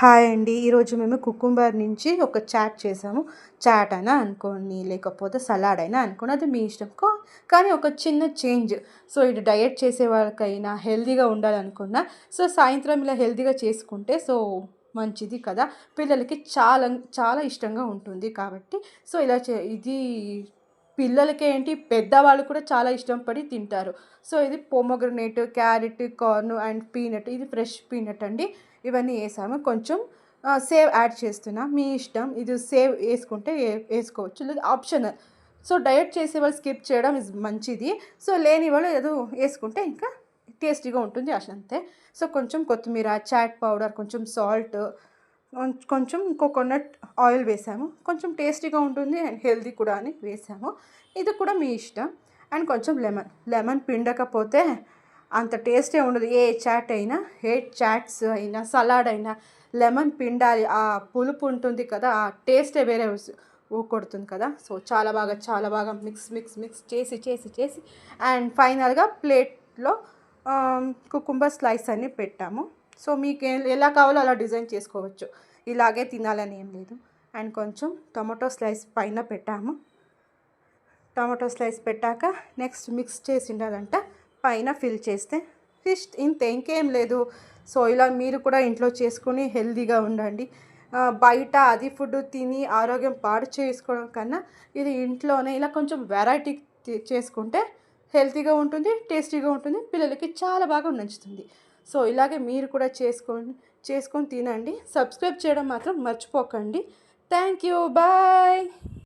Hi అండి. ఈరోజు మేము కుకుంబర్ నుంచి ఒక చాట్ చేసాము. చాట్ అయినా అనుకోండి, లేకపోతే సలాడ్ అయినా అనుకోండి, అది మీ ఇష్టం. కానీ ఒక చిన్న చేంజ్. సో, ఇది డయట్ చేసే వాళ్ళకైనా, హెల్తీగా ఉండాలనుకున్నా, సో, సాయంత్రం ఇలా హెల్తీగా చేసుకుంటే మంచిది కదా! పిల్లలకి చాలా చాలా ఇష్టంగా ఉంటుంది కాబట్టి, సో, ఇలా ఇది పిల్లలకే ఏంటి, పెద్దవాళ్ళు కూడా చాలా ఇష్టపడి తింటారు. సో, ఇది pomegranate, carrot, corn and peanut. ఇది ఫ్రెష్ పీనట్ అండి. ఇవన్నీ ఏసాము. కొంచెం సేవ్ యాడ్ చేస్తున్నా. మీ ఇష్టం. ఇది సేవ్ ఏసుకుంటే ఏసుకోవచ్చు. లేదా ఆప్షనల్. సో, డయట్ చేసేవాళ్ళు స్కిప్ చేయడం మంచిది. సో, లేని వాళ్ళు ఏదో ఏసుకుంటే ఇంకా టేస్టీగా ఉంటుంది అంతే. సో, కొంచెం కొత్తిమీర, చాట్ పౌడర్, కొంచెం సాల్ట్, కొంచెం కోకోనట్ ఆయిల్ వేసాము. కొంచెం టేస్టీగా ఉంటుంది అండ్ హెల్తీ కూడా అని వేసాము. ఇది కూడా మీ ఇష్టం. అండ్ కొంచెం లెమన్ పిండకపోతే అంత టేస్టే ఉండదు. ఏ చాట్ అయినా, ఏ చాట్స్ అయినా, సలాడ్ అయినా లెమన్ పిండాలి. ఆ పులుపు ఉంటుంది కదా, ఆ టేస్టే వేరే కొడుతుంది కదా. సో, చాలా బాగా మిక్స్ చేసి అండ్ ఫైనల్గా ప్లేట్లో కుకుంబర్ స్లైస్ అన్ని పెట్టాము. సో, మీకు ఎలా కావాలో అలా డిజైన్ చేసుకోవచ్చు. ఇలాగే తినాలని ఏం లేదు. అండ్ కొంచెం టమాటో స్లైస్ పైన పెట్టాము. టమాటో స్లైస్ పెట్టాక నెక్స్ట్ మిక్స్ చేసి ఉండాలంట పైన ఫిల్ చేస్తే ఫిష్ ఇంతే, ఇంకేం లేదు. సో, ఇలా మీరు కూడా ఇంట్లో చేసుకుని హెల్తీగా ఉండండి. బయట అది ఫుడ్ తిని ఆరోగ్యం పాడు చేసుకోవడం కన్నా ఇది ఇంట్లోనే ఇలా కొంచెం వెరైటీ చేసుకుంటే హెల్తీగా ఉంటుంది, టేస్టీగా ఉంటుంది, పిల్లలకి చాలా బాగా నచ్చుతుంది. సో, ఇలాగే మీరు కూడా చేసుకొని తినండి. సబ్స్క్రైబ్ చేయడం మాత్రం మర్చిపోకండి. Thank you. బాయ్.